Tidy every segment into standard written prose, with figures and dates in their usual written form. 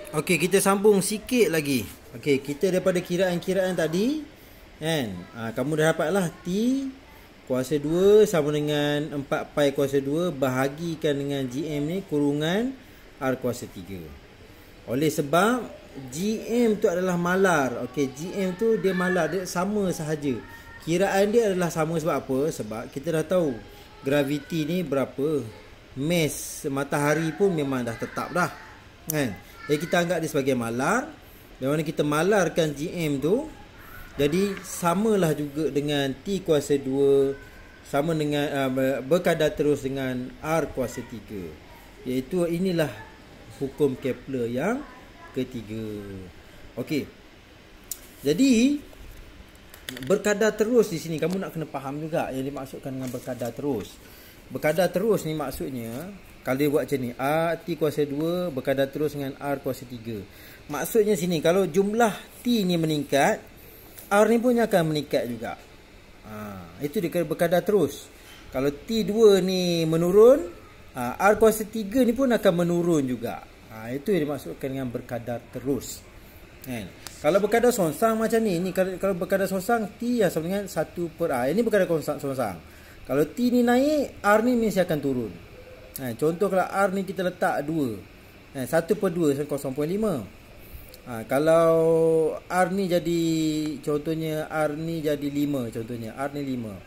Okey, kita sambung sikit lagi. Okey, kita daripada kiraan-kiraan tadi kan. Kamu dah dapatlah T kuasa 2 sama dengan 4 pi kuasa 2 bahagikan dengan GM ni kurungan R kuasa 3. Oleh sebab GM tu adalah malar. Okey, GM tu dia malar, dia sama sahaja. Kiraan dia adalah sama sebab apa? Sebab kita dah tahu graviti ni berapa. Mass matahari pun memang dah tetap dah. Kan? Jadi kita anggap dia sebagai malar. Dan mana kita malarkan GM tu, jadi samalah juga dengan T kuasa 2 sama dengan berkadar terus dengan R kuasa 3. Iaitu inilah hukum Kepler yang ketiga. Okey. Jadi berkadar terus di sini kamu nak kena faham juga yang dimaksudkan dengan berkadar terus. Berkadar terus ni maksudnya kalau dia buat macam ni, T kuasa 2 berkadar terus dengan R kuasa 3. Maksudnya sini, kalau jumlah T ni meningkat, R ni pun akan meningkat juga. Itu dia berkadar terus. Kalau T2 ni menurun, R kuasa 3 ni pun akan menurun juga. Itu yang dimaksudkan dengan berkadar terus. Kalau berkadar songsang macam ni, kalau berkadar songsang, T sama dengan 1/R. Ini berkadar songsang. Kalau T ni naik, R ni mesti akan turun. Contoh kalau R ni kita letak 2, 1/2 0.5. Kalau R ni jadi, contohnya R ni jadi 5, contohnya R ni 5,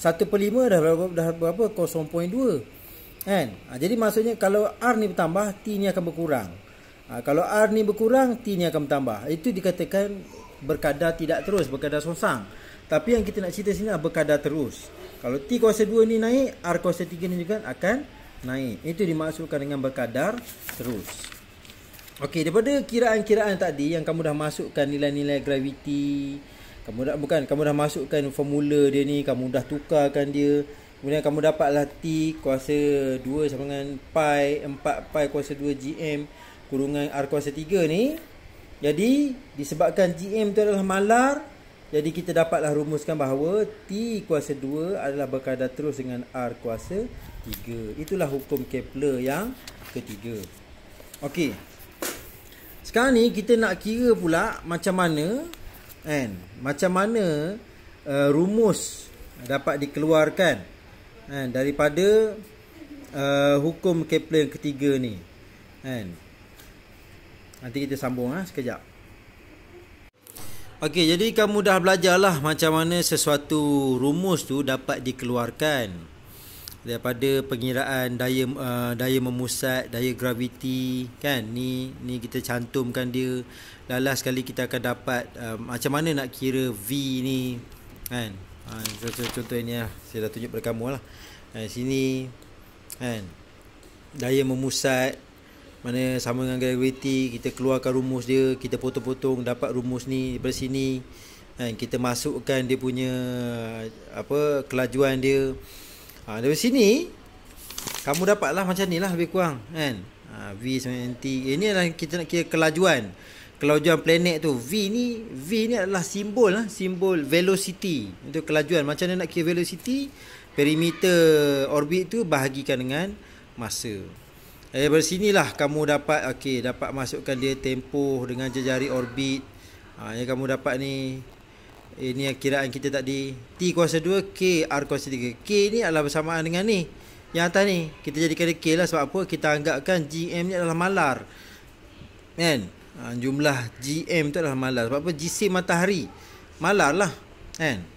1/5 dah berapa? 0.2 kan. Jadi maksudnya kalau R ni bertambah, T ni akan berkurang. Kalau R ni berkurang, T ni akan bertambah. Itu dikatakan berkadar tidak terus, berkadar songsang. Tapi yang kita nak cerita sini adalah berkadar terus. Kalau T kuasa 2 ni naik, R kuasa 3 ni juga akan naik. Itu dimaksudkan dengan berkadar terus. Okey, daripada kiraan-kiraan tadi yang kamu dah masukkan nilai-nilai graviti, kamu dah masukkan formula dia ni, kamu dah tukarkan dia. Kemudian kamu dapatlah T kuasa 2 sama dengan pi 4 pi kuasa 2 GM kurungan R kuasa 3 ni. Jadi disebabkan GM tu adalah malar, jadi kita dapatlah rumuskan bahawa T kuasa 2 adalah berkadar terus dengan R kuasa 3. Itulah hukum Kepler yang ketiga. Okey. Sekarang ni kita nak kira pula macam mana rumus dapat dikeluarkan daripada hukum Kepler yang ketiga ni. Nanti kita sambung sekejap. Okey, jadi kamu dah belajarlah macam mana sesuatu rumus tu dapat dikeluarkan daripada pengiraan daya memusat, daya graviti kan. Ni kita cantumkan dia. Last sekali kita akan dapat macam mana nak kira V ni kan. Contoh ini lah, saya dah tunjuk pada kamu lah. Sini kan, daya memusat mana sama dengan graviti, kita keluarkan rumus dia, kita potong-potong dapat rumus ni daripada sini kan. Kita masukkan dia punya kelajuan dia. Dari sini kamu dapatlah macam ni lah lebih kurang kan. V sama dengan T. Ini adalah kita nak kira kelajuan planet tu. V ni adalah simbol velocity. Itu kelajuan. Macam mana nak kira velocity? Perimeter orbit tu bahagikan dengan masa. Dari sinilah kamu dapat dapat masukkan dia tempoh dengan jejari orbit. Yang kamu dapat ni, ini kiraan kita tadi, T kuasa 2 K R kuasa 3. K ni adalah bersamaan dengan ni, yang atas ni kita jadikan dia K lah. Sebab apa? Kita anggapkan GM ni adalah malar kan. Jumlah GM tu adalah malar. Sebab apa? Jisim matahari malar lah kan.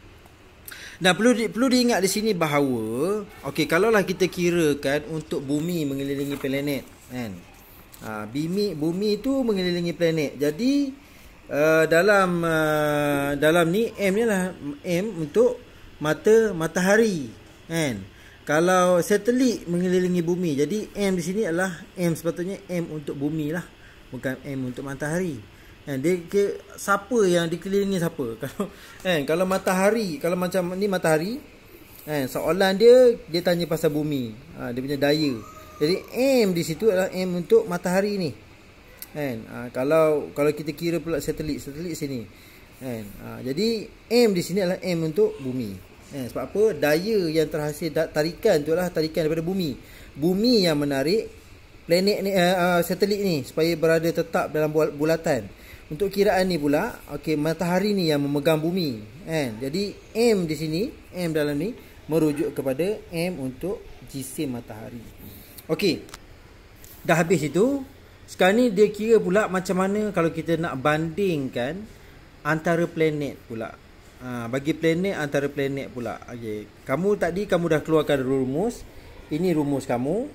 Dan perlu diingat di sini bahawa kalaulah kita kirakan untuk bumi mengelilingi planet kan. Bumi tu mengelilingi planet. Jadi dalam ni M ni adalah M untuk matahari kan. Kalau satelit mengelilingi bumi, jadi M di sini adalah sepatutnya M untuk bumi lah, bukan M untuk matahari. Dia siapa yang dikelilingi siapa? Kalau matahari, kalau macam ni matahari soalan dia tanya pasal bumi, dia punya daya. Jadi M di situ adalah M untuk matahari ni. Kalau kita kira pula satelit sini jadi M di sini adalah M untuk bumi. Sebab apa? Daya yang terhasil tarikan tu adalah tarikan daripada bumi yang menarik planet ni, satelit ni supaya berada tetap dalam bulatan. Untuk kiraan ni pula, okey, matahari ni yang memegang bumi, kan? Jadi M di sini, M dalam ni merujuk kepada M untuk jisim matahari. Okey. Dah habis itu. Sekarang ni dia kira pula macam mana kalau kita nak bandingkan antara planet pula. Bagi planet antara planet pula. Okey. Kamu dah keluarkan rumus. Ini rumus kamu.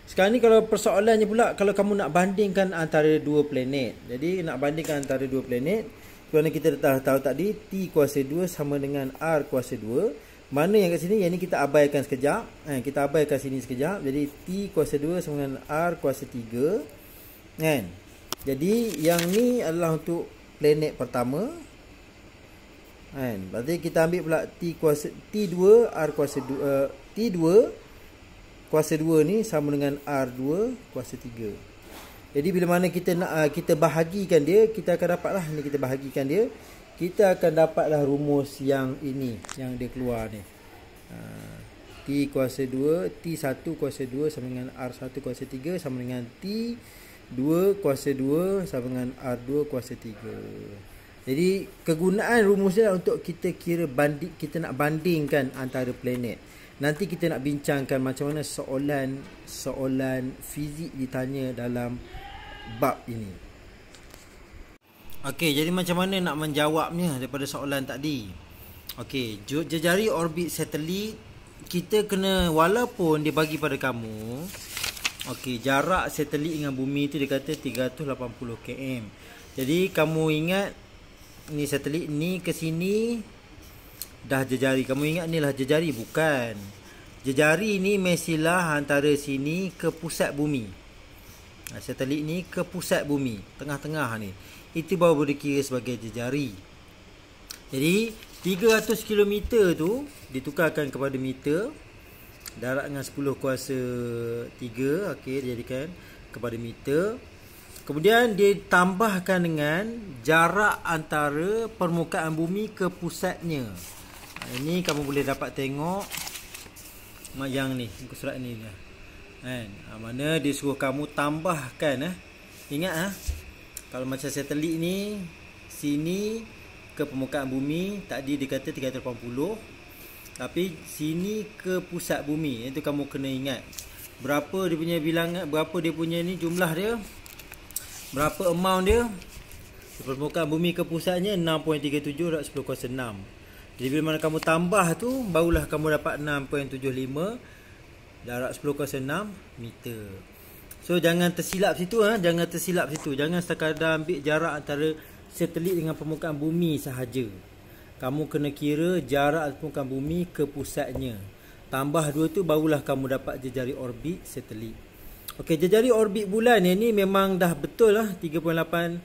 Sekarang ni kalau persoalannya pula, kalau kamu nak bandingkan antara dua planet. Jadi nak bandingkan antara dua planet, kerana kita dah tahu tadi T kuasa 2 sama dengan R kuasa 2. Mana yang kat sini? Yang ni kita abaikan sekejap. Kita abaikan sini sekejap. Jadi T kuasa 2 sama dengan R kuasa 3. Kan? Jadi yang ni adalah untuk planet pertama. Kan? Berarti kita ambil pula T2 R kuasa 2, T2 kuasa 2 ni sama dengan R2 kuasa 3. Jadi bila mana kita bahagikan dia, kita akan dapatlah ni, kita bahagikan dia, kita akan dapatlah rumus yang ini yang dia keluar ni. T kuasa 2, T1 kuasa 2 sama dengan R1 kuasa 3 sama dengan T2 kuasa 2 sama dengan R2 kuasa 3. Jadi kegunaan rumusnya untuk kita kita nak bandingkan antara planet. Nanti kita nak bincangkan macam mana soalan fizik ditanya dalam bab ini. Okey, jadi macam mana nak menjawabnya daripada soalan tadi? Okey, jejari orbit satelit kita kena, walaupun dia bagi pada kamu, okey, jarak satelit dengan bumi tu dia kata 380 km. Jadi kamu ingat ni satelit ni ke sini dah jejari. Kamu ingat ni lah jejari? Bukan. Jejari ni mestilah antara sini ke pusat bumi. Satelit ni ke pusat bumi, tengah-tengah ni. Itu baru boleh kira sebagai jejari. Jadi 300 km tu ditukarkan kepada meter. Darab dengan 10 kuasa 3, okey, dijadikan kepada meter. Kemudian dia tambahkan dengan jarak antara permukaan bumi ke pusatnya. Ini kamu boleh dapat tengok yang ni, muka surat ni kan. Mana dia suruh kamu tambahkan. Ingat kalau macam satelit ni, sini ke permukaan bumi, tadi dia kata 380. Tapi sini ke pusat bumi, itu kamu kena ingat berapa dia punya bilangan, berapa dia punya ni jumlah dia, berapa amount dia. Permukaan bumi ke pusatnya 6.37 darab 10 kuasa 6. Jadi bila mana kamu tambah tu, barulah kamu dapat 6.75 darab 10 kuasa 6 meter. So jangan tersilap situ, jangan tersilap situ. Jangan sekadar ambil jarak antara satelit dengan permukaan bumi sahaja. Kamu kena kira jarak permukaan bumi ke pusatnya. Tambah dua tu barulah kamu dapat jejari orbit satelit. Okey, jejari orbit bulan ni memang dah betul lah 3.83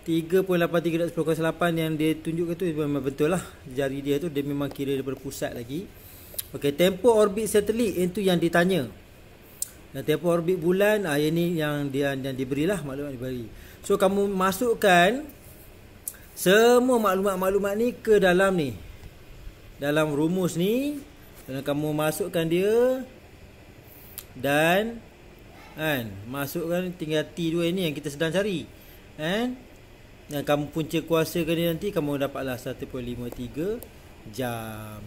darab 10 kuasa 8 yang dia tunjukkan tu memang betul lah. Jari dia tu dia memang kira daripada pusat lagi. Okey, tempoh orbit satelit itu yang ditanya. Dan tempoh orbit bulan ini yang diberilah, maklumat diberi. So kamu masukkan semua maklumat-maklumat ni ke dalam ni. Dalam rumus ni, dan kamu masukkan dia dan masukkan tinggal T2 ni yang kita sedang cari. Dan kamu punca kuasakan dia nanti, kamu dapatlah 1.53 jam.